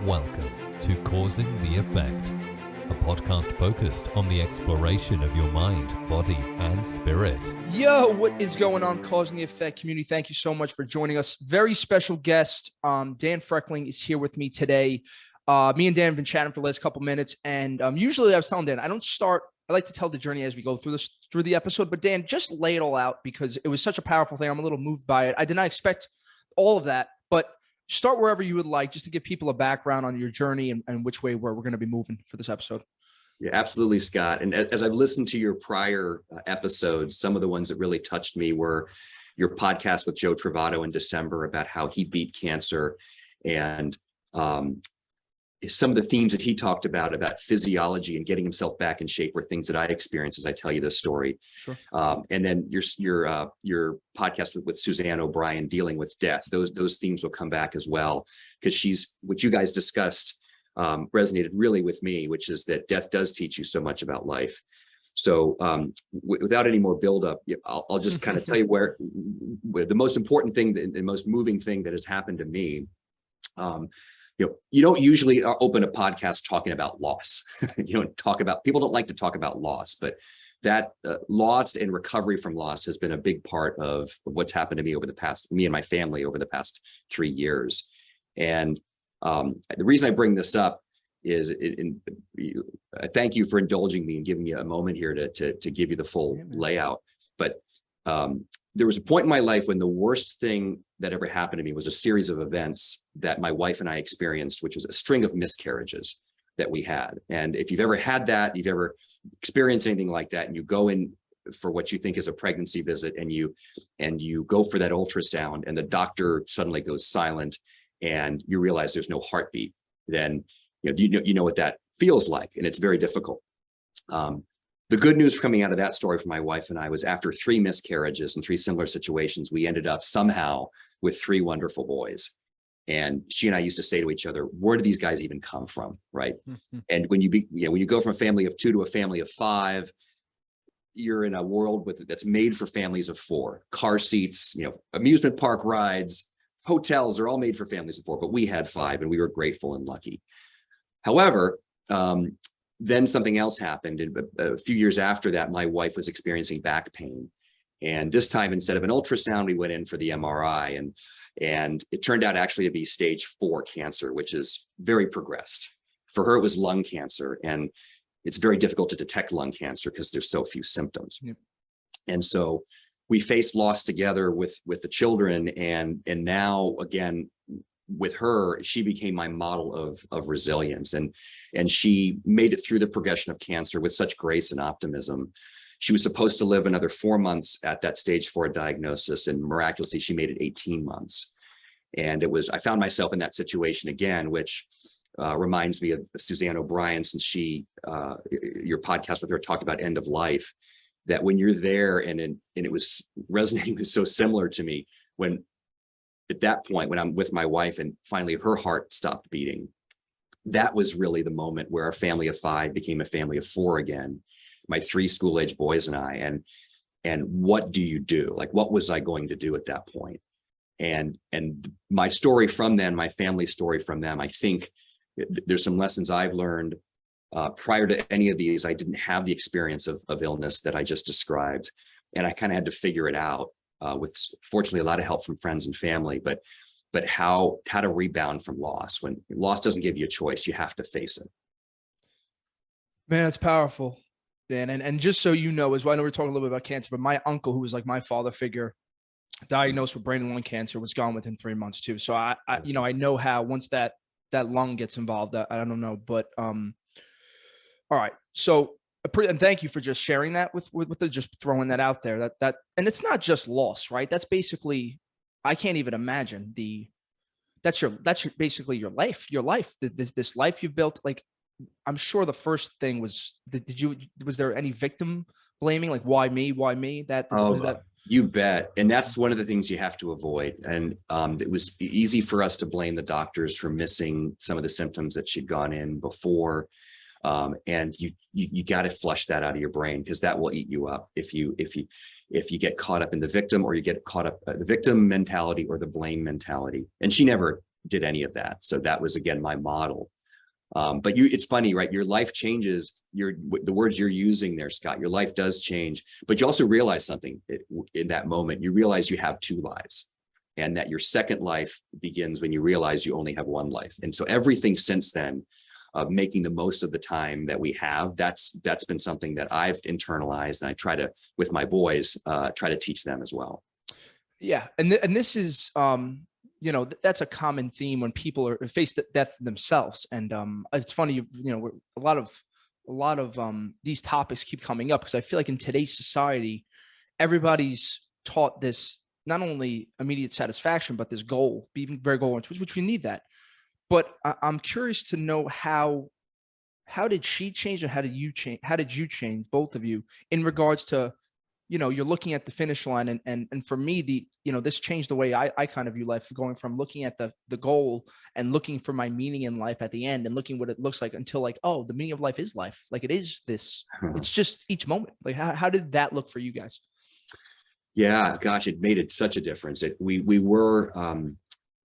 Welcome to Causing the Effect, a podcast focused on the exploration of your mind, body, and spirit. Yo, what is going on, Causing the Effect community? Thank you so much for joining us. Very special guest, Dan Frechtling is here with me today. Me and Dan have been chatting for the last couple minutes, and usually I was telling Dan, I like to tell the journey as we go through the episode, but Dan, just lay it all out because it was such a powerful thing. I'm a little moved by it. I did not expect all of that, but start wherever you would like, just to give people a background on your journey and which way we're going to be moving for this episode. Yeah, absolutely, Scott. And as I've listened to your prior episodes, some of the ones that really touched me were your podcast with Joe Travato in December about how he beat cancer, and some of the themes that he talked about physiology and getting himself back in shape were things that I experienced as I tell you this story. Sure. And then your podcast with Suzanne O'Brien dealing with death, those themes will come back as well, because what you guys discussed resonated really with me, which is that death does teach you so much about life. So without any more buildup, I'll just kind of tell you where the most important thing, the most moving thing that has happened to me. You don't usually open a podcast talking about loss. People don't like to talk about loss, but that loss and recovery from loss has been a big part of what's happened to me and my family over the past 3 years. And the reason I bring this up is I thank you for indulging me and giving me a moment here to give you the full layout. But there was a point in my life when the worst thing that ever happened to me was a series of events that my wife and I experienced, which was a string of miscarriages that we had. And if you've ever had that, you've ever experienced anything like that, and you go in for what you think is a pregnancy visit, and you go for that ultrasound, and the doctor suddenly goes silent, and you realize there's no heartbeat, then you know what that feels like, and it's very difficult. The good news coming out of that story for my wife and I was, after 3 miscarriages and 3 similar situations, we ended up somehow with 3 wonderful boys. And she and I used to say to each other, where do these guys even come from, right? Mm-hmm. And when you go from a family of 2 to a family of 5, you're in a world that's made for families of 4. Car seats, amusement park rides, hotels are all made for families of 4, but we had 5, and we were grateful and lucky. However, then something else happened. And a few years after that, my wife was experiencing back pain. And this time, instead of an ultrasound, we went in for the MRI, and it turned out actually to be stage 4 cancer, which is very progressed. For her, it was lung cancer, and it's very difficult to detect lung cancer because there's so few symptoms. Yep. And so we faced loss together with the children, and now again, with her, she became my model of resilience, and she made it through the progression of cancer with such grace and optimism. She was supposed to live another 4 months at that stage 4 diagnosis, and miraculously she made it 18 months. And I found myself in that situation again, which reminds me of Suzanne O'Brien, since your podcast with her talked about end of life, that when you're there, and it was resonating so similar to me, when at that point, when I'm with my wife and finally her heart stopped beating, that was really the moment where our family of 5 became a family of 4 again, my 3 school-age boys and I. And what do you do? Like, what was I going to do at that point? And my story from then, my family story from them, I think there's some lessons I've learned. Prior to any of these, I didn't have the experience of illness that I just described. And I kind of had to figure it out. With fortunately a lot of help from friends and family, but how to rebound from loss. When loss doesn't give you a choice, you have to face it. Man, that's powerful, Dan. And just so you know, as well, I know we're talking a little bit about cancer, but my uncle, who was like my father figure, diagnosed with brain and lung cancer, was gone within 3 months too. So I know how once that lung gets involved, I don't know, but all right. So. And thank you for just sharing that with just throwing that out there. That and it's not just loss, right? That's basically, I can't even imagine that's basically your life. This life you've built. Like, I'm sure the first thing was, was there any victim blaming? Like, why me? That? You bet. And that's one of the things you have to avoid. And it was easy for us to blame the doctors for missing some of the symptoms that she'd gone in before. And you got to flush that out of your brain, because that will eat you up if you get caught up in the victim, or you get caught up the victim mentality or the blame mentality. And she never did any of that. So that was, again, my model. But it's funny, right? Your life changes. The words you're using there, Scott, your life does change, but you also realize something in that moment. You realize you have two lives, and that your second life begins when you realize you only have one life. And so everything since then, of making the most of the time that we have, that's been something that I've internalized, and I try to, with my boys, try to teach them as well. Yeah. And this is, that's a common theme when people are face death themselves. And it's funny, a lot of these topics keep coming up because I feel like in today's society, everybody's taught this, not only immediate satisfaction, but this goal, being very goal oriented, which we need that. But I'm curious to know how did she change, and how did you change? How did you change, both of you, in regards to, you're looking at the finish line, and for me, this changed the way I kind of view life, going from looking at the goal and looking for my meaning in life at the end, and looking what it looks like, until like, oh, the meaning of life is life. Like it is this, it's just each moment. Like how did that look for you guys? Yeah, gosh, it made such a difference. We were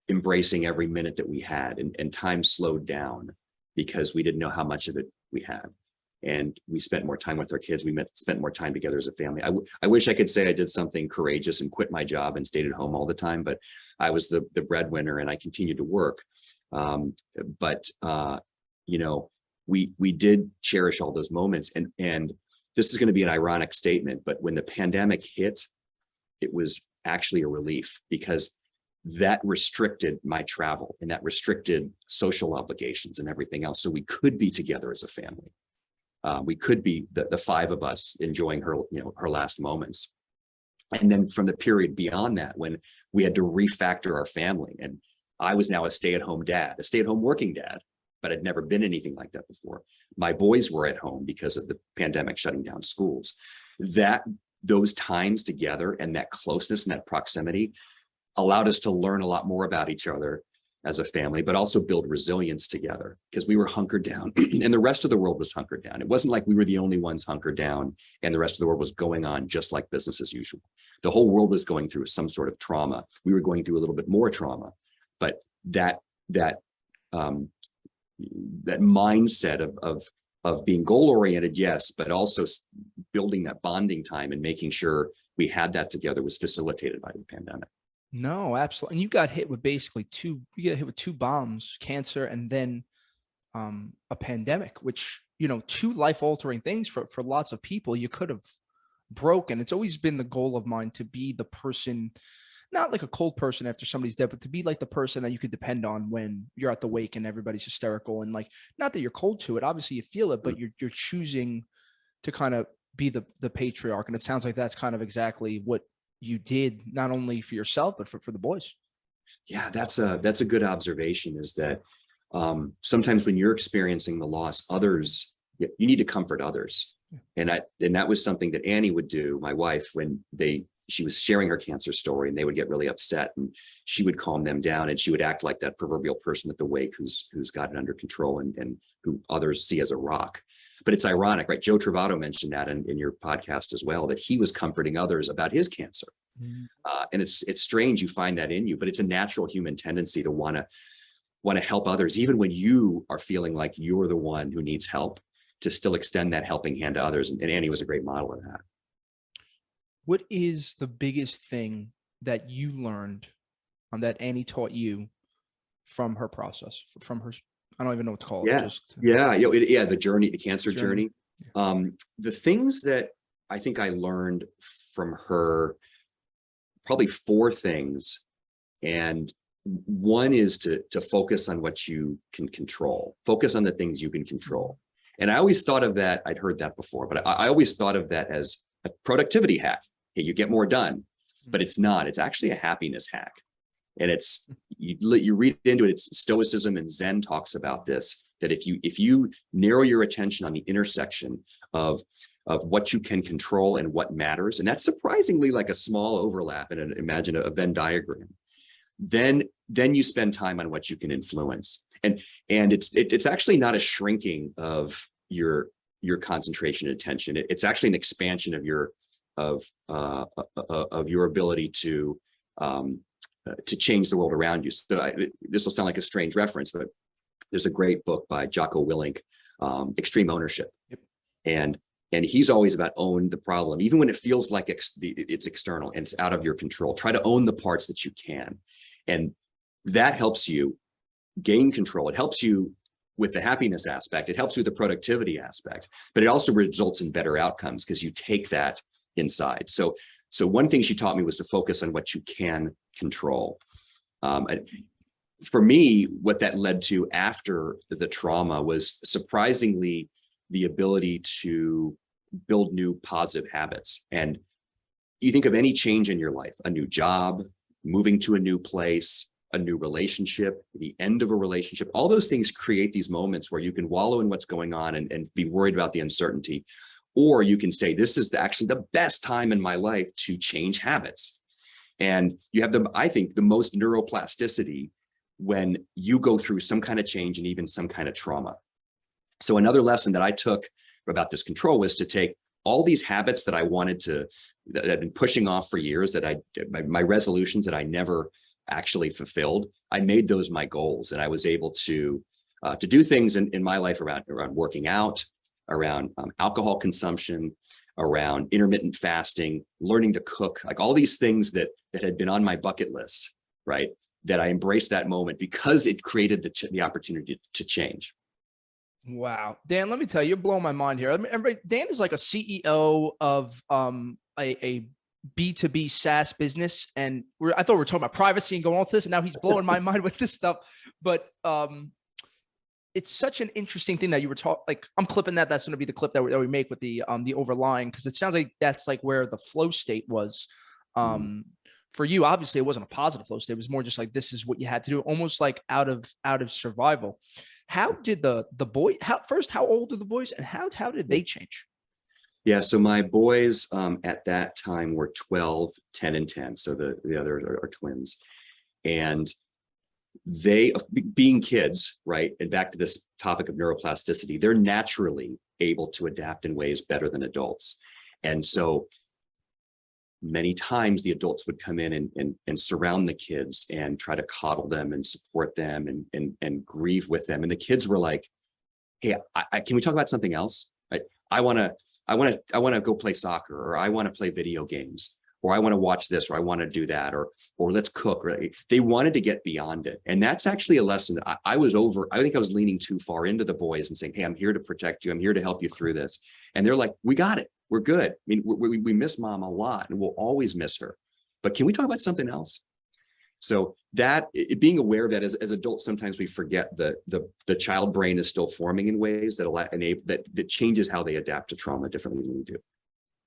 embracing every minute that we had, and time slowed down because we didn't know how much of it we had. And we spent more time with our kids. We spent more time together as a family. I wish I could say I did something courageous and quit my job and stayed at home all the time, but I was the breadwinner, and I continued to work. We did cherish all those moments. And this is going to be an ironic statement, but when the pandemic hit, it was actually a relief, because that restricted my travel, and that restricted social obligations and everything else. So we could be together as a family. We could be the five of us enjoying her last moments. And then from the period beyond that, when we had to refactor our family, and I was now a stay-at-home dad, a stay-at-home working dad, but I'd never been anything like that before. My boys were at home because of the pandemic shutting down schools. Those times together and that closeness and that proximity allowed us to learn a lot more about each other as a family, but also build resilience together, because we were hunkered down and the rest of the world was hunkered down. It wasn't like we were the only ones hunkered down and the rest of the world was going on just like business as usual. The whole world was going through some sort of trauma. We were going through a little bit more trauma, but that mindset of being goal-oriented, yes, but also building that bonding time and making sure we had that together was facilitated by the pandemic. No, absolutely. And you got hit with two bombs, cancer, and then a pandemic, which, two life-altering things for lots of people. You could have broken. It's always been the goal of mine to be the person, not like a cold person after somebody's dead, but to be like the person that you could depend on when you're at the wake and everybody's hysterical. And like, not that you're cold to it, obviously you feel it, but you're choosing to kind of be the patriarch. And it sounds like that's kind of exactly what you did, not only for yourself, but for the boys. Yeah, that's a good observation, is that sometimes when you're experiencing the loss, others, you need to comfort others. And that was something that Annie would do, my wife, when she was sharing her cancer story, and they would get really upset, and she would calm them down, and she would act like that proverbial person at the wake who's got it under control and who others see as a rock. But it's ironic, right? Joe Travato mentioned that in your podcast as well, that he was comforting others about his cancer. Mm-hmm. And it's strange you find that in you, but it's a natural human tendency to want to help others, even when you are feeling like you're the one who needs help, to still extend that helping hand to others. And Annie was a great model of that. What is the biggest thing that you learned that Annie taught you from her process, from her, I don't even know what to call it. The journey, the cancer journey. The things that I think I learned from her, probably four things. And one is to focus on what you can control, focus on the things you can control. And I always thought of that, I'd heard that before, but I always thought of that as a productivity hack. Hey, you get more done, but it's not. It's actually a happiness hack. And it's, you read into it, it's Stoicism and Zen talks about this, that if you narrow your attention on the intersection of what you can control and what matters, and that's surprisingly like a small overlap, and imagine a Venn diagram, then you spend time on what you can influence. And it's actually not a shrinking of your concentration and attention. It's actually an expansion of your ability to to change the world around you. So this will sound like a strange reference, but there's a great book by Jocko Willink, Extreme Ownership. Yep. And he's always about own the problem, even when it feels like it's external and it's out of your control. Try to own the parts that you can. And that helps you gain control. It helps you with the happiness aspect. It helps you with the productivity aspect, but it also results in better outcomes because you take that inside. So one thing she taught me was to focus on what you can control. For me, what that led to after the trauma was surprisingly the ability to build new positive habits. And you think of any change in your life, a new job, moving to a new place, a new relationship, the end of a relationship, all those things create these moments where you can wallow in what's going on and be worried about the uncertainty. Or you can say, this is actually the best time in my life to change habits. And you have I think, the most neuroplasticity when you go through some kind of change and even some kind of trauma. So another lesson that I took about this control was to take all these habits that I wanted that I'd been pushing off for years, my resolutions that I never actually fulfilled. I made those my goals, and I was able to do things in my life around working out, around alcohol consumption, around intermittent fasting, learning to cook, like all these things that had been on my bucket list, right? That I embraced that moment because it created the opportunity to change. Wow. Dan, let me tell you, you're blowing my mind here. Everybody, Dan is like a CEO of a B2B SaaS business. And I thought we were talking about privacy and going on to this, and now he's blowing my mind with this stuff. But it's such an interesting thing that you were talking, like, I'm clipping that. That's going to be the clip that we make with the overlying, because it sounds like that's like where the flow state was. For you, obviously it wasn't a positive flow state. It was more just like, this is what you had to do, almost like out of survival. How did the boy, how old are the boys, and how did they change? Yeah, so my boys at that time were 12, 10, and 10. So the others are twins. And they, being kids, right, and back to this topic of neuroplasticity, they're naturally able to adapt in ways better than adults. And so many times the adults would come in and surround the kids and try to coddle them and support them and grieve with them. And the kids were like, hey, can we talk about something else? Right? I want to go play soccer, or I want to play video games, or I want to watch this, or I want to do that, or let's cook. Right? They wanted to get beyond it. And that's actually a lesson that I think I was leaning too far into the boys and saying, hey, I'm here to protect you. I'm here to help you through this. And they're like, we got it. We're good. I mean, we miss mom a lot, and we'll always miss her. But can we talk about something else? So that being aware of that as adults, sometimes we forget the child brain is still forming in ways that changes how they adapt to trauma differently than we do.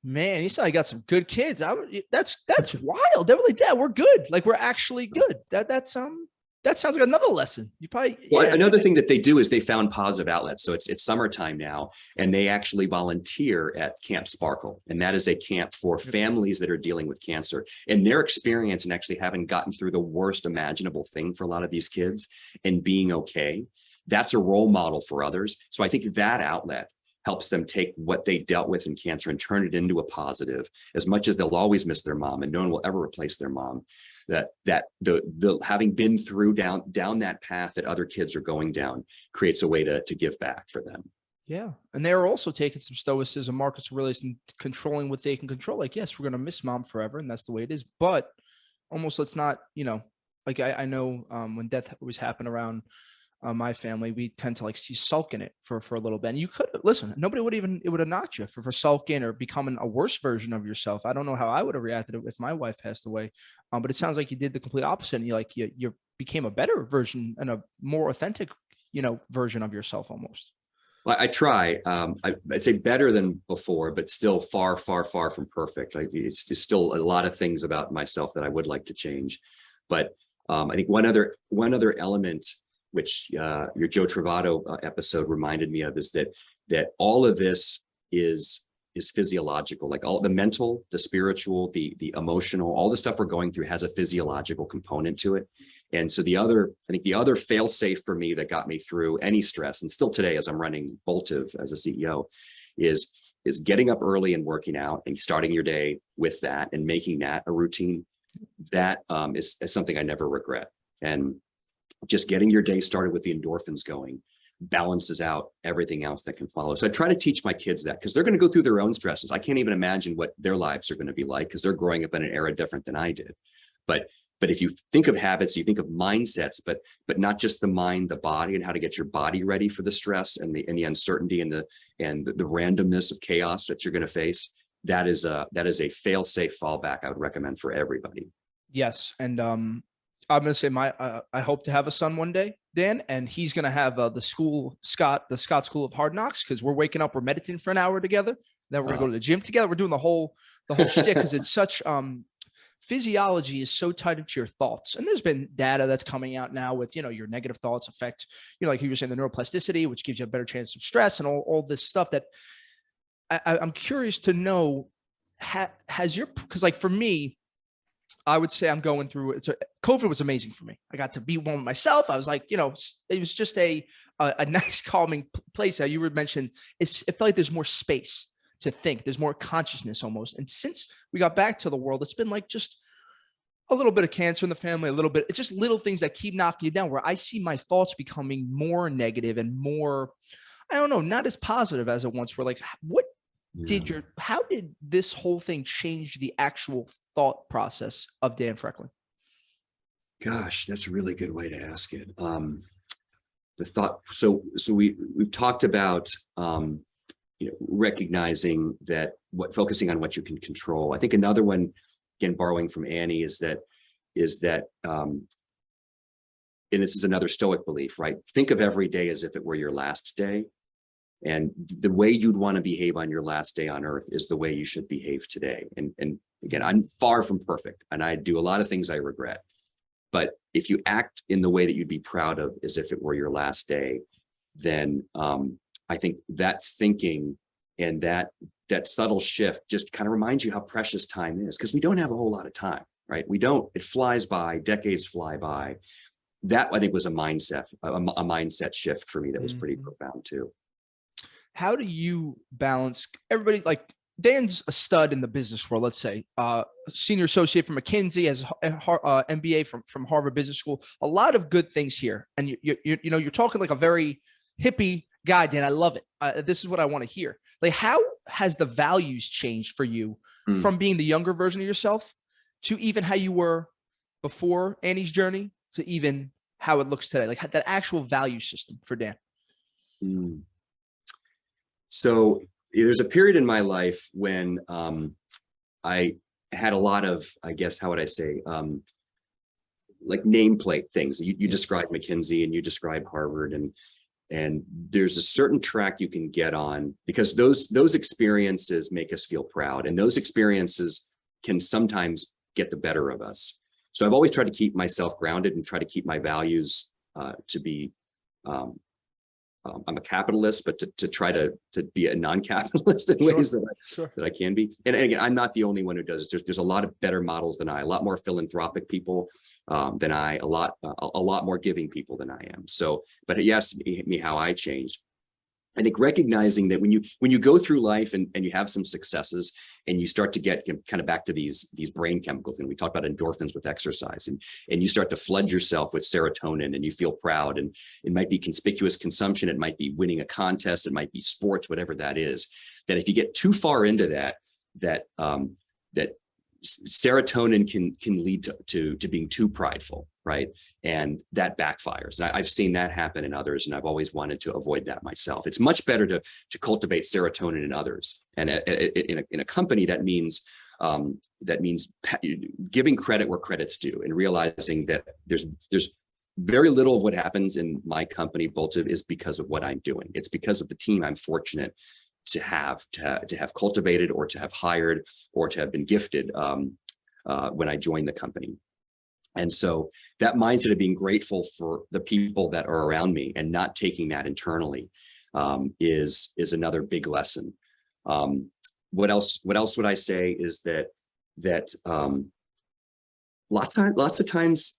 Man, you sound like you got some good kids. That's wild. They're like, Dad, we're good. Like, we're actually good. That sounds like another lesson. You probably, well, another thing that they do is they found positive outlets. So it's summertime now, and they actually volunteer at Camp Sparkle. And that is a camp for families that are dealing with cancer. And their experience and actually having gotten through the worst imaginable thing for a lot of these kids and being okay, that's a role model for others. So I think that outlet helps them take what they dealt with in cancer and turn it into a positive. As much as they'll always miss their mom, and no one will ever replace their mom, that the having been through down that path that other kids are going down creates a way to give back for them. Yeah. And they're also taking some stoicism, Marcus Aurelius, and controlling what they can control. Like, yes, we're going to miss mom forever, and that's the way it is. But almost, let's not, like I know when death was happening around my family, we tend to like sulk in it for a little bit. And you could listen, nobody would have knocked you for sulking or becoming a worse version of yourself. I don't know how I would have reacted if my wife passed away. But it sounds like you did the complete opposite. And you became a better version and a more authentic, version of yourself almost. Well, I try. I'd say better than before, but still far, far, far from perfect. Like it's still a lot of things about myself that I would like to change. But I think one other element, which your Joe Travato episode reminded me of, is that all of this is physiological. Like all the mental, the spiritual, the emotional, all the stuff we're going through has a physiological component to it. And so I think the other fail safe for me that got me through any stress, and still today as I'm running Boltive as a CEO, is getting up early and working out and starting your day with that and making that a routine. that is something I never regret. And just getting your day started with the endorphins going balances out everything else that can follow. So I try to teach my kids that, because they're going to go through their own stresses. I can't even imagine what their lives are going to be like, because they're growing up in an era different than I did. But if you think of habits, you think of mindsets, but not just the mind, the body, and how to get your body ready for the stress and the uncertainty and the randomness of chaos that you're going to face. That is a fail-safe fallback I would recommend for everybody. Yes, and I'm going to say I hope to have a son one day, Dan, and he's going to have the Scott School of Hard Knocks, because we're waking up, we're meditating for an hour together, then we're going to go to the gym together. We're doing the whole shtick, because it's such physiology is so tied into your thoughts. And there's been data that's coming out now with, your negative thoughts affect, like you were saying, the neuroplasticity, which gives you a better chance of stress and all this stuff that I'm curious to know, because like for me, I would say I'm going through COVID was amazing for me. I got to be one myself. I was like, it was just a nice calming place. How you were mentioning, it felt like there's more space to think. There's more consciousness almost. And since we got back to the world, it's been like just a little bit of cancer in the family, a little bit. It's just little things that keep knocking you down, where I see my thoughts becoming more negative and more, I don't know, not as positive as it once were. Like, how did this whole thing change the actual thought process of Dan Frechtling? Gosh, that's a really good way to ask it. The thought. So we've talked about, recognizing that focusing on what you can control. I think another one, again, borrowing from Annie, is that, and this is another Stoic belief, right? Think of every day as if it were your last day. And the way you'd want to behave on your last day on earth is the way you should behave today. And again, I'm far from perfect, and I do a lot of things I regret. But if you act in the way that you'd be proud of as if it were your last day, then I think that thinking and that subtle shift just kind of reminds you how precious time is, because we don't have a whole lot of time, right? We don't. It flies by, decades fly by. That, I think, was a mindset shift for me that was pretty profound too. How do you balance everybody? Like, Dan's a stud in the business world, let's say, senior associate from McKinsey, has MBA from Harvard Business School, a lot of good things here. And you're talking like a very hippie guy, Dan. I love it. This is what I want to hear. Like, how has the values changed for you from being the younger version of yourself to even how you were before Annie's journey to even how it looks today? Like that actual value system for Dan. So there's a period in my life when I had a lot of, I guess, how would I say, like nameplate things. You described McKinsey and you described Harvard, and there's a certain track you can get on, because those experiences make us feel proud, and those experiences can sometimes get the better of us. So I've always tried to keep myself grounded and try to keep my values to be. I'm a capitalist, but to try to be a non-capitalist in ways that I can be. And again, I'm not the only one who does this. There's a lot of better models than I, a lot more philanthropic people than I, a lot more giving people than I am. So, but you asked me how I changed. I think recognizing that when you go through life and you have some successes and you start to get kind of back to these brain chemicals, and we talk about endorphins with exercise, and you start to flood yourself with serotonin and you feel proud, and it might be conspicuous consumption, it might be winning a contest, it might be sports, whatever that is, that if you get too far into that serotonin can lead to being too prideful, right? And that backfires. And I've seen that happen in others, and I've always wanted to avoid that myself. It's much better to cultivate serotonin in others. And in a company, that means giving credit where credit's due, and realizing that there's very little of what happens in my company, Boltive, is because of what I'm doing. It's because of the team I'm fortunate to have cultivated, or to have hired, or to have been gifted when I joined the company. And so that mindset of being grateful for the people that are around me and not taking that internally is another big lesson. What else would I say is that lots of times,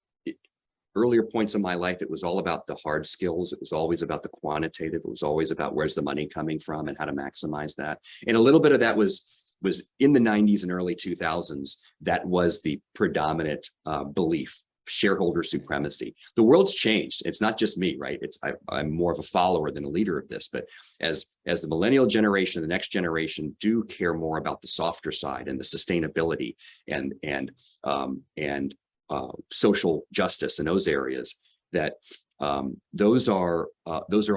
earlier points in my life, it was all about the hard skills. It was always about the quantitative. It was always about where's the money coming from and how to maximize that. And a little bit of that was was in the 90s and early 2000s, that was the predominant belief. Shareholder supremacy. The world's changed. It's not just me, right? I'm more of a follower than a leader of this. But as the millennial generation, the next generation do care more about the softer side and the sustainability and social justice in those areas, that those are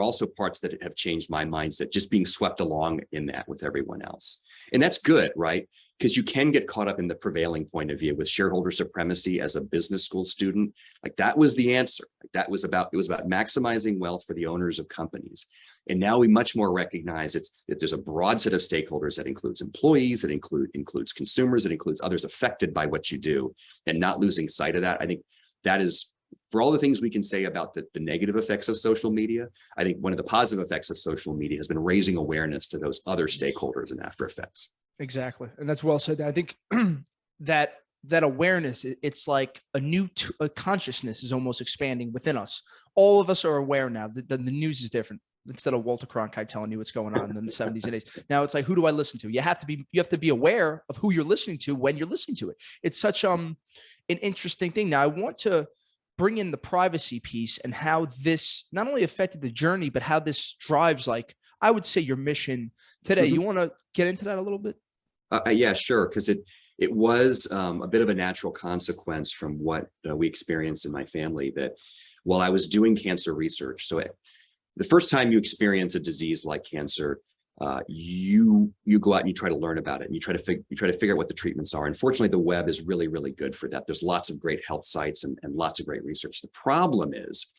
also parts that have changed my mindset, just being swept along in that with everyone else. And that's good, right? Because you can get caught up in the prevailing point of view with shareholder supremacy as a business school student. Like, that was the answer. It was about maximizing wealth for the owners of companies. And now we much more recognize that there's a broad set of stakeholders that includes employees, that includes consumers, that includes others affected by what you do, and not losing sight of that. I think that is, for all the things we can say about the negative effects of social media, I think one of the positive effects of social media has been raising awareness to those other stakeholders and after effects. Exactly. And that's well said. I think that awareness, it's like a consciousness is almost expanding within us. All of us are aware now that the news is different. Instead of Walter Cronkite telling you what's going on in the 70s and 80s. Now it's like, who do I listen to? You have to be aware of who you're listening to when you're listening to it. It's such an interesting thing. Now I want to bring in the privacy piece and how this not only affected the journey, but how this drives, like, I would say, your mission today. Mm-hmm. You want to get into that a little bit? Yeah, sure. Because it was a bit of a natural consequence from what we experienced in my family, that while I was doing cancer research, so the first time you experience a disease like cancer, you go out and you try to learn about it, and you try to figure out what the treatments are. Unfortunately, the web is really, really good for that. There's lots of great health sites and lots of great research. The problem is,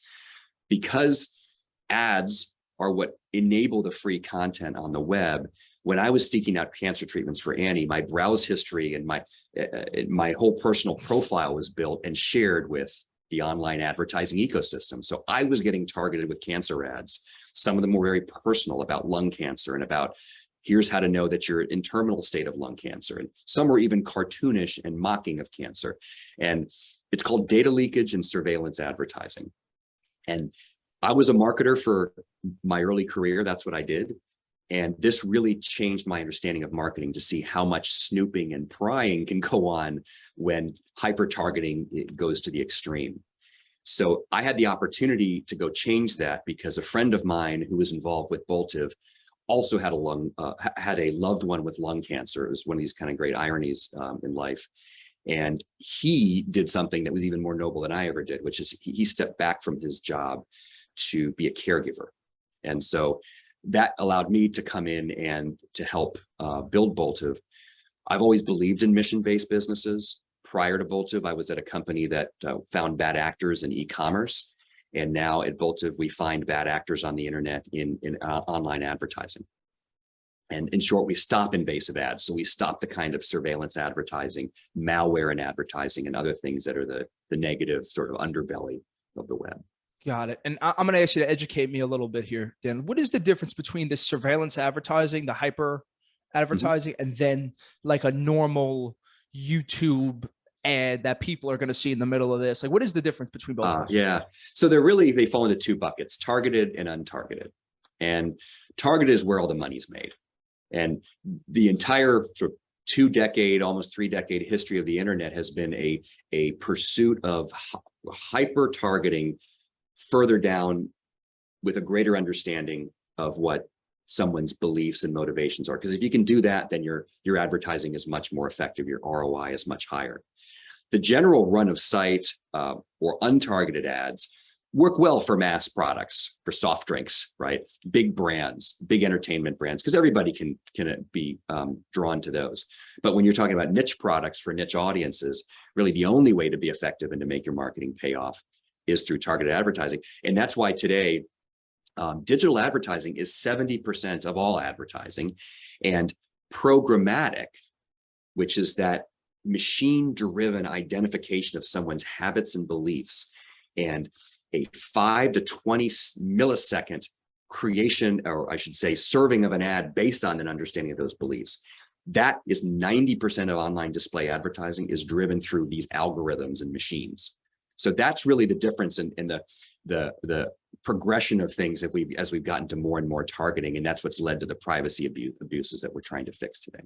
because ads are what enable the free content on the web, when I was seeking out cancer treatments for Annie, my browse history and my whole personal profile was built and shared with the online advertising ecosystem. So I was getting targeted with cancer ads. Some of them were very personal, about lung cancer and about, here's how to know that you're in terminal state of lung cancer. And some were even cartoonish and mocking of cancer. And it's called data leakage and surveillance advertising. And I was a marketer for my early career. That's what I did. And this really changed my understanding of marketing, to see how much snooping and prying can go on when hyper-targeting goes to the extreme. So I had the opportunity to go change that, because a friend of mine who was involved with Boltive also had a loved one with lung cancer. It was one of these kind of great ironies in life. And he did something that was even more noble than I ever did, which is he stepped back from his job to be a caregiver. And so that allowed me to come in and to help build Boltive. I've always believed in mission-based businesses. Prior to Boltive, I was at a company that found bad actors in e-commerce. And now at Boltive, we find bad actors on the internet in online advertising. And in short, we stop invasive ads. So we stop the kind of surveillance advertising, malware and advertising, and other things that are the negative sort of underbelly of the web. Got it. And I'm going to ask you to educate me a little bit here, Dan. What is the difference between this surveillance advertising, the hyper advertising, and then like a normal YouTube ad that people are going to see in the middle of this? Like, what is the difference between both? Yeah. So they fall into two buckets: targeted and untargeted. And targeted is where all the money's made. And the entire sort of 2-decade, almost 3-decade history of the internet has been a pursuit of hyper targeting further down, with a greater understanding of what someone's beliefs and motivations are. Because if you can do that, then your advertising is much more effective. Your ROI is much higher. The general run of sight or untargeted ads work well for mass products, for soft drinks, right? Big brands, big entertainment brands, because everybody can be drawn to those. But when you're talking about niche products for niche audiences, really the only way to be effective and to make your marketing pay off is through targeted advertising. And that's why today, digital advertising is 70% of all advertising, and programmatic, which is that machine-driven identification of someone's habits and beliefs, and a 5 to 20 millisecond creation, or I should say serving of an ad based on an understanding of those beliefs. That is 90% of online display advertising is driven through these algorithms and machines. So that's really the difference in the progression of things as we've gotten to more and more targeting, and that's what's led to the privacy abuses that we're trying to fix today.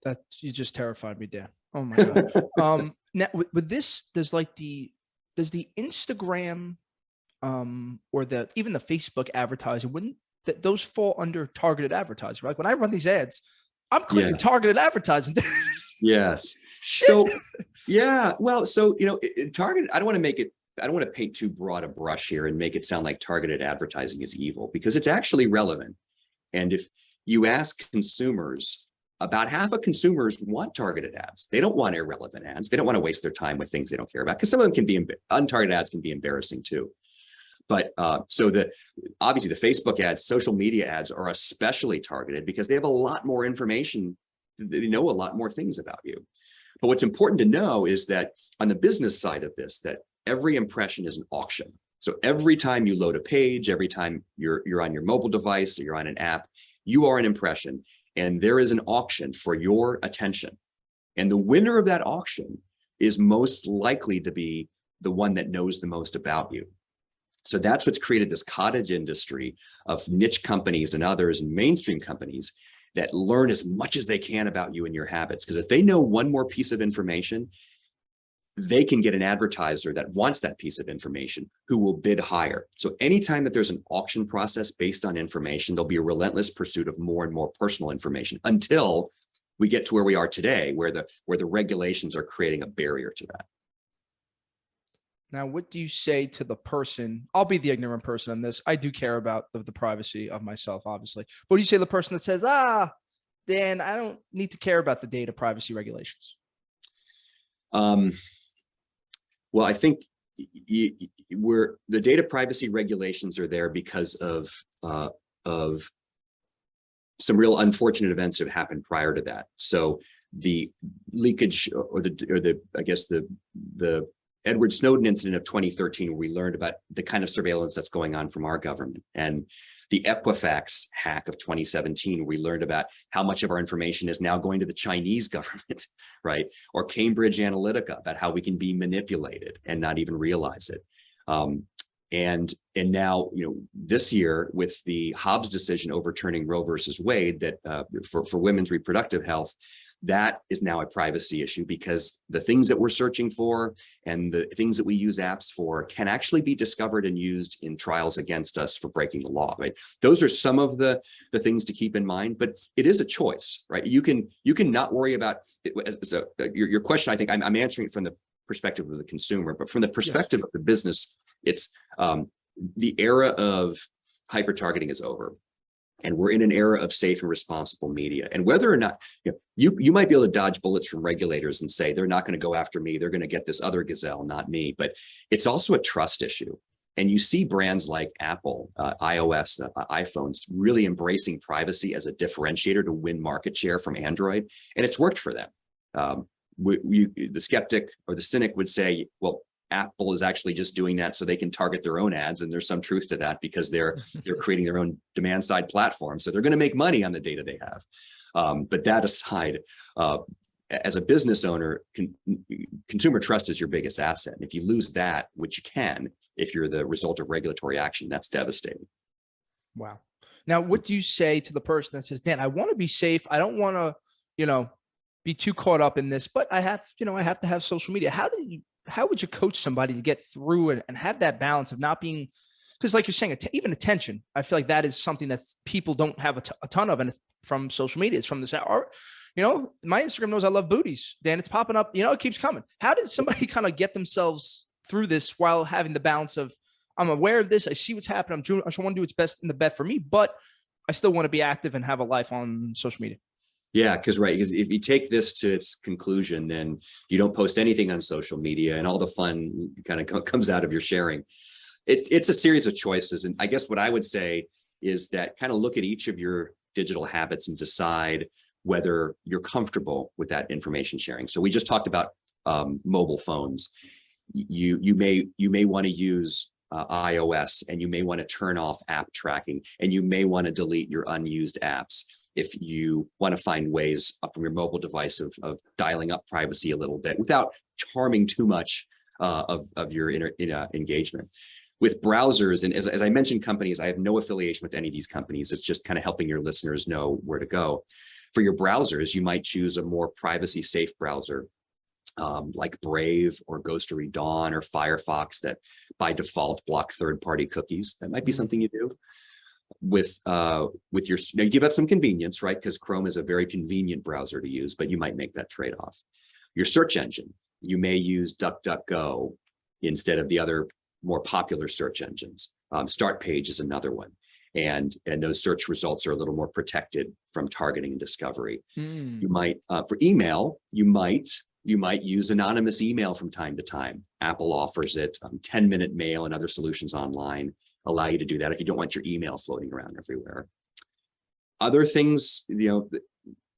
That you just terrified me, Dan. Oh my God. Now with this, does the Instagram, or even the Facebook advertising, wouldn't those fall under targeted advertising, right? When I run these ads, I'm clicking targeted advertising. Yes. Shit. So, yeah, well, so, targeted, I don't want to paint too broad a brush here and make it sound like targeted advertising is evil, because it's actually relevant. And if you ask consumers, about half of consumers want targeted ads. They don't want irrelevant ads. They don't want to waste their time with things they don't care about, because some of them can be, untargeted ads can be embarrassing too. But obviously the Facebook ads, social media ads are especially targeted because they have a lot more information. They know a lot more things about you. But what's important to know is that on the business side of this, that every impression is an auction. So every time you load a page, every time you're on your mobile device or you're on an app, you are an impression, and there is an auction for your attention. And the winner of that auction is most likely to be the one that knows the most about you. So that's what's created this cottage industry of niche companies and others and mainstream companies that learn as much as they can about you and your habits. Because if they know one more piece of information, they can get an advertiser that wants that piece of information who will bid higher. So anytime that there's an auction process based on information, there'll be a relentless pursuit of more and more personal information until we get to where we are today, where the regulations are creating a barrier to that. Now, what do you say to the person? I'll be the ignorant person on this. I do care about the privacy of myself, obviously. But what do you say to the person that says, Dan, I don't need to care about the data privacy regulations? Well, I think the data privacy regulations are there because of some real unfortunate events that have happened prior to that. So the leakage or the Edward Snowden incident of 2013, where we learned about the kind of surveillance that's going on from our government, and the Equifax hack of 2017, where we learned about how much of our information is now going to the Chinese government, right? Or Cambridge Analytica, about how we can be manipulated and not even realize it. And now, this year with the Hobbs decision overturning Roe versus Wade, that for women's reproductive health, that is now a privacy issue, because the things that we're searching for and the things that we use apps for can actually be discovered and used in trials against us for breaking the law, right? Those are some of the things to keep in mind, but it is a choice, right? You can not worry about it. So your question, I think I'm answering it from the perspective of the consumer, but from the perspective of the business, it's the era of hyper targeting is over. And we're in an era of safe and responsible media. And whether or not, you might be able to dodge bullets from regulators and say, they're not going to go after me, they're going to get this other gazelle, not me. But it's also a trust issue. And you see brands like Apple, iOS, iPhones really embracing privacy as a differentiator to win market share from Android. And it's worked for them. The skeptic or the cynic would say, well, Apple is actually just doing that so they can target their own ads. And there's some truth to that, because they're creating their own demand side platform. So they're going to make money on the data they have. But that aside, as a business owner, consumer trust is your biggest asset. And if you lose that, which you can, if you're the result of regulatory action, that's devastating. Wow. Now, what do you say to the person that says, Dan, I want to be safe. I don't want to, be too caught up in this, but I have to have social media. How would you coach somebody to get through it and have that balance of not being, because like you're saying, even attention, I feel like that is something that people don't have a ton of, and it's from social media. It's from this, or, my Instagram knows I love booties, Dan. It's popping up, it keeps coming. How did somebody kind of get themselves through this while having the balance of, I'm aware of this, I see what's happening, I want to do what's best in the bet for me, but I still want to be active and have a life on social media? Yeah, because if you take this to its conclusion, then you don't post anything on social media, and all the fun kind of comes out of your sharing. It's a series of choices. And I guess what I would say is that kind of look at each of your digital habits and decide whether you're comfortable with that information sharing. So we just talked about mobile phones. You may want to use iOS, and you may want to turn off app tracking, and you may want to delete your unused apps. If you want to find ways from your mobile device of dialing up privacy a little bit without harming too much of your engagement. With browsers, and as I mentioned companies, I have no affiliation with any of these companies. It's just kind of helping your listeners know where to go. For your browsers, you might choose a more privacy safe browser like Brave or Ghostery Dawn or Firefox that by default block third-party cookies. That might be something you do. With your, now you give up some convenience, right? Because Chrome is a very convenient browser to use, but you might make that trade-off. Your search engine, you may use DuckDuckGo instead of the other more popular search engines. Start Page is another one. And those search results are a little more protected from targeting and discovery. You might, for email, you might use anonymous email from time to time. Apple offers it. 10-minute mail and other solutions online allow you to do that if you don't want your email floating around everywhere. Other things,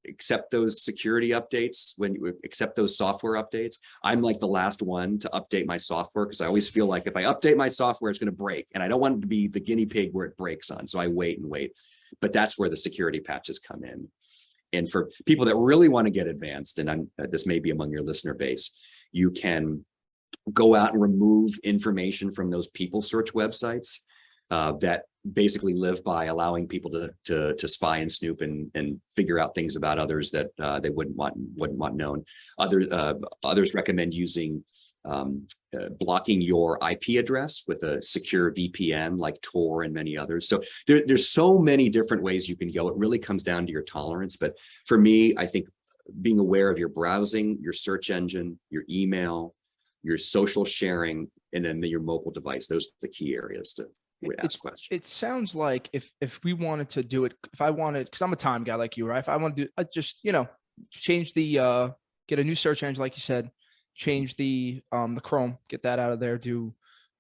accept those security updates when you accept those software updates. I'm like the last one to update my software because I always feel like if I update my software, it's going to break, and I don't want it to be the guinea pig where it breaks on. So I wait and wait, but that's where the security patches come in. And for people that really want to get advanced, and this may be among your listener base, you can go out and remove information from those people search websites that basically live by allowing people to spy and snoop and figure out things about others that they wouldn't want known. Others recommend using blocking your IP address with a secure VPN like Tor and many others. So there's so many different ways you can go. It really comes down to your tolerance. But for me, I think being aware of your browsing, your search engine, your email, your social sharing, and then your mobile device, those are the key areas to ask questions. It sounds like if we wanted to do it, if I wanted, because I'm a time guy like you, right? If I want to do, I just, change the, get a new search engine, like you said, change the Chrome, get that out of there, do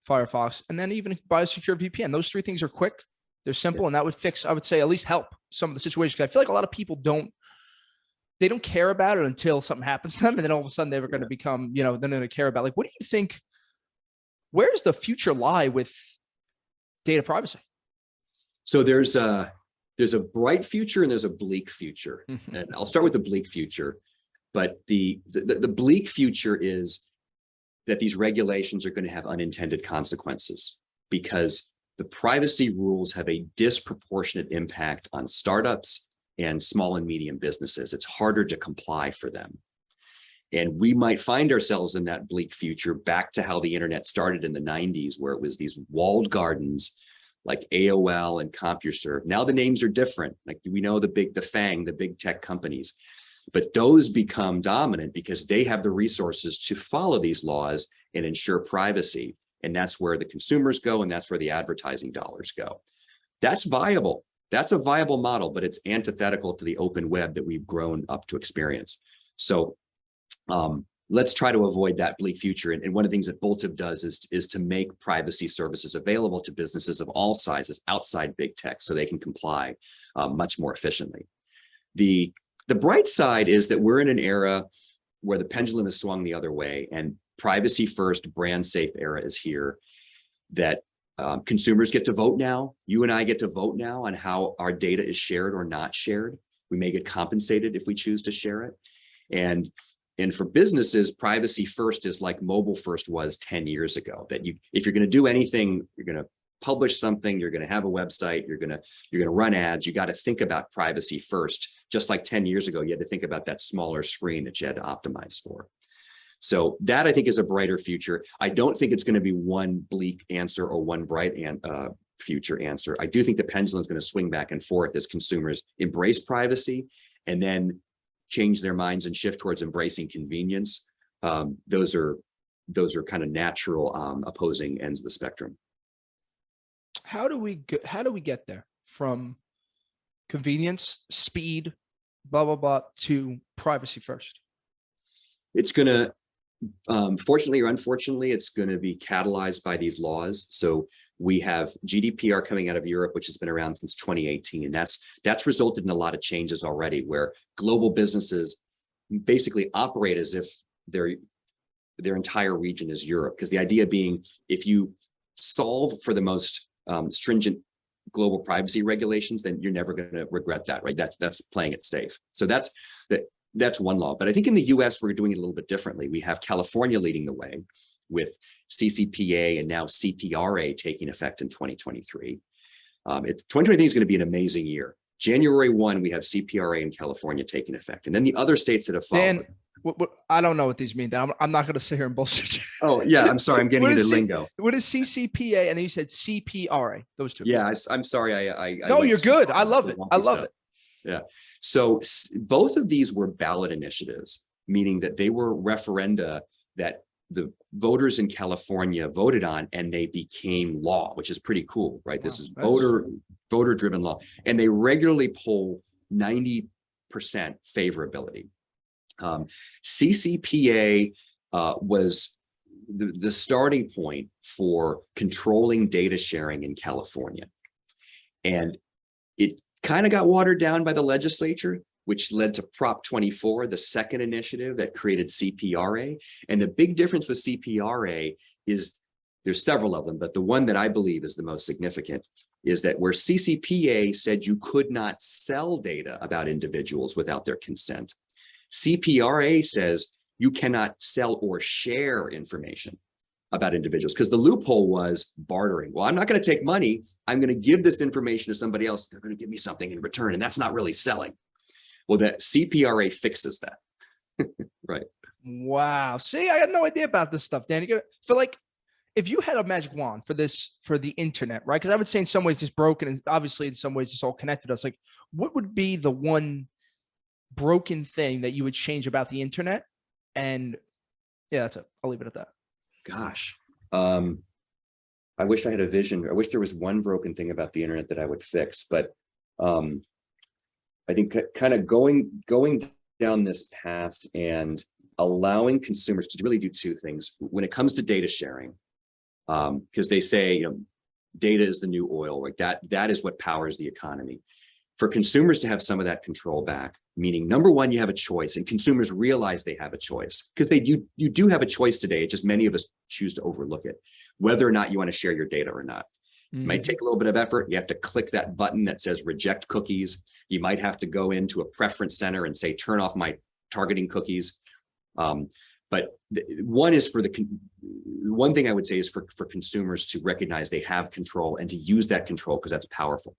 Firefox, and then even buy a secure VPN. Those three things are quick, they're simple, and that would fix, I would say, at least help some of the situations. I feel like a lot of people don't care about it until something happens to them, and then all of a sudden they're going to become, then they're going to care about, like, what do you think, where's the future lie with data privacy? So there's a bright future and there's a bleak future. And I'll start with the bleak future. But the bleak future is that these regulations are going to have unintended consequences because the privacy rules have a disproportionate impact on startups and small and medium businesses. It's harder to comply for them. And we might find ourselves in that bleak future back to how the internet started in the 90s, where it was these walled gardens like AOL and CompuServe. Now the names are different. Like we know the big tech companies, but those become dominant because they have the resources to follow these laws and ensure privacy. And that's where the consumers go, and that's where the advertising dollars go. That's viable. That's a viable model, but it's antithetical to the open web that we've grown up to experience. So let's try to avoid that bleak future. And one of the things that Boltive does is to make privacy services available to businesses of all sizes outside big tech so they can comply much more efficiently. The bright side is that we're in an era where the pendulum has swung the other way, and privacy first, brand safe era is here, that consumers get to vote now. You and I get to vote now on how our data is shared or not shared. We may get compensated if we choose to share it. And for businesses, privacy first is like mobile first was 10 years ago, that if you're going to do anything, you're going to publish something, you're going to have a website, you're going to run ads, you got to think about privacy first. Just like 10 years ago, you had to think about that smaller screen that you had to optimize for. So that, I think, is a brighter future. I don't think it's going to be one bleak answer or one bright future answer. I do think the pendulum is going to swing back and forth as consumers embrace privacy and then change their minds and shift towards embracing convenience. Those are kind of natural opposing ends of the spectrum. How do we get there from convenience, speed, blah blah blah, to privacy first? It's going to, fortunately or unfortunately, it's going to be catalyzed by these laws. So we have GDPR coming out of Europe, which has been around since 2018. And that's resulted in a lot of changes already, where global businesses basically operate as if their entire region is Europe. Because the idea being, if you solve for the most stringent global privacy regulations, then you're never going to regret that, right? That's playing it safe. So that's one law. But I think in the US, we're doing it a little bit differently. We have California leading the way with CCPA and now CPRA taking effect in 2023. 2023 is going to be an amazing year. January 1, we have CPRA in California taking effect. And then the other states that have followed. Dan, I don't know what these mean. I'm not going to sit here and bullshit. Oh, yeah. I'm sorry. I'm getting into lingo. What is CCPA? And then you said CPRA, those two. Yeah. I'm sorry. No, you're good. I love it. I love it. Yeah. So both of these were ballot initiatives, meaning that they were referenda that the voters in California voted on and they became law, which is pretty cool, right? Wow, this is voter driven law. And they regularly poll 90% favorability. CCPA was the starting point for controlling data sharing in California. And it kind of got watered down by the legislature, which led to Prop 24, the second initiative that created CPRA. And the big difference with CPRA is there's several of them, but the one that I believe is the most significant is that where CCPA said you could not sell data about individuals without their consent, CPRA says you cannot sell or share information about individuals, because the loophole was bartering. Well, I'm not going to take money. I'm going to give this information to somebody else. They're going to give me something in return, and that's not really selling. Well, that CPRA fixes that. Right. Wow. See, I had no idea about this stuff, Dan. For like, if you had a magic wand for this, for the internet, right? Because I would say in some ways it's broken, and obviously in some ways it's all connected to us. Like, what would be the one broken thing that you would change about the internet? And yeah, that's it. I'll leave it at that. Gosh. I wish I had a vision. I wish there was one broken thing about the internet that I would fix, but I think kind of going down this path and allowing consumers to really do two things when it comes to data sharing, because they say, data is the new oil, like that is what powers the economy. For consumers to have some of that control back, meaning number one, you have a choice, and consumers realize they have a choice, because you do have a choice today. It's just many of us choose to overlook it, whether or not you want to share your data or not. It might take a little bit of effort. You have to click that button that says reject cookies. You might have to go into a preference center and say, turn off my targeting cookies. But one thing I would say is for consumers to recognize they have control and to use that control, because that's powerful.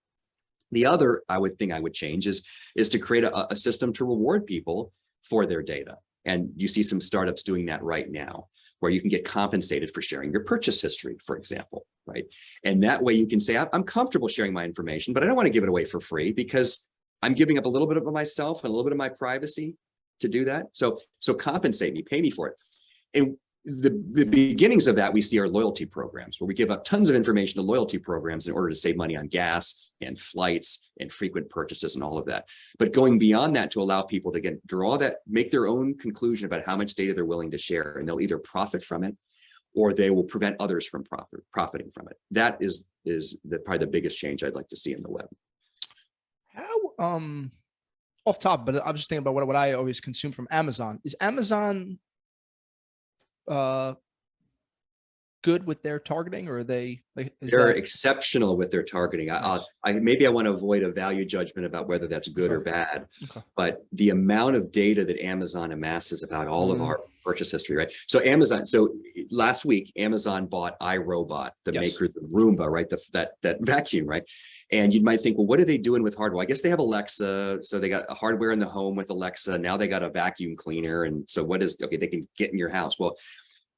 The other I would change is to create a system to reward people for their data. And you see some startups doing that right now, where you can get compensated for sharing your purchase history, for example, right? And that way you can say, I'm comfortable sharing my information, but I don't want to give it away for free, because I'm giving up a little bit of myself and a little bit of my privacy to do that. So compensate me, pay me for it. And the beginnings of that we see are loyalty programs, where we give up tons of information to loyalty programs in order to save money on gas and flights and frequent purchases and all of that. But going beyond that to allow people to make their own conclusion about how much data they're willing to share, and they'll either profit from it or they will prevent others from profiting from it. That is probably the biggest change I'd like to see in the web. How off top, but I'm just thinking about what I always consume from Amazon. Is Amazon good with their targeting, or are they're exceptional with their targeting? Nice. Maybe I want to avoid a value judgment about whether that's good or bad, but the amount of data that Amazon amasses about all of our purchase history, right? So last week, Amazon bought iRobot, the maker of the Roomba, right? That vacuum, right? And you might think, well, what are they doing with hardware? I guess they have Alexa. So they got a hardware in the home with Alexa. Now they got a vacuum cleaner. And so they can get in your house. Well,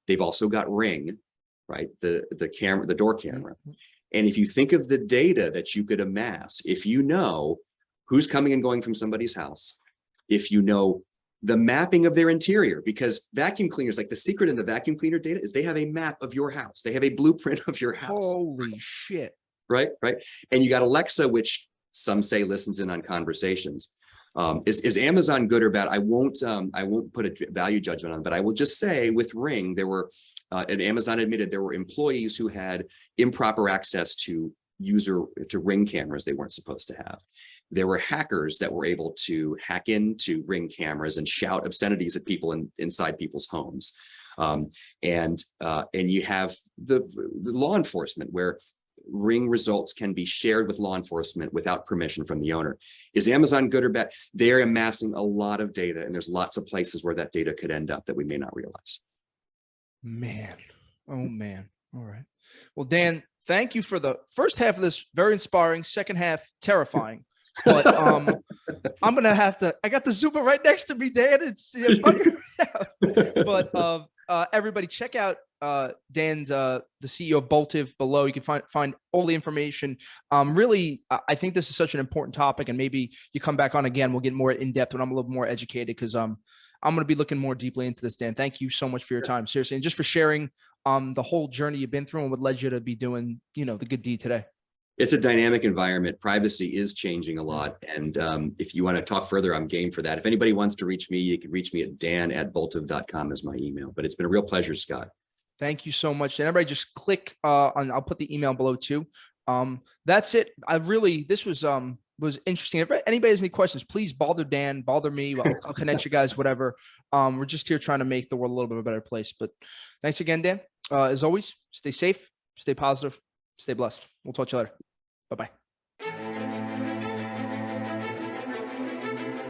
they've also got Ring, right? The camera, the door camera. And if you think of the data that you could amass, if you know who's coming and going from somebody's house, if you know the mapping of their interior, because vacuum cleaners, like the secret in the vacuum cleaner data is they have a map of your house. They have a blueprint of your house. Holy shit. Right. And you got Alexa, which some say listens in on conversations. Is Amazon good or bad? I won't put a value judgment on, but I will just say with Ring, there were, and Amazon admitted there were employees who had improper access to Ring cameras they weren't supposed to have. There were hackers that were able to hack into Ring cameras and shout obscenities at people inside people's homes. And you have the law enforcement, where Ring results can be shared with law enforcement without permission from the owner. Is Amazon good or bad? They're amassing a lot of data, and there's lots of places where that data could end up that we may not realize. Man. Oh, man. All right. Well, Dan, thank you for the first half of this. Very inspiring. Second half, terrifying. But I'm gonna have to. I got the Zumba right next to me, Dan. It's but everybody, check out Dan's the CEO of Boltive below. You can find all the information. Really, I think this is such an important topic, and maybe you come back on again. We'll get more in depth, and I'm a little more educated because I'm going to be looking more deeply into this. Dan, thank you so much for your time, seriously, and just for sharing the whole journey you've been through and what led you to be doing, the good deed today. It's a dynamic environment. Privacy is changing a lot. And if you want to talk further, I'm game for that. If anybody wants to reach me, you can reach me at dan@boltive.com is my email. But it's been a real pleasure, Scott. Thank you so much. And everybody just click I'll put the email below too. That's it. This was interesting. If anybody has any questions, please bother Dan, bother me. I'll connect you guys, whatever. We're just here trying to make the world a little bit of a better place. But thanks again, Dan. As always, stay safe, stay positive, stay blessed. We'll talk to you later. Bye-bye.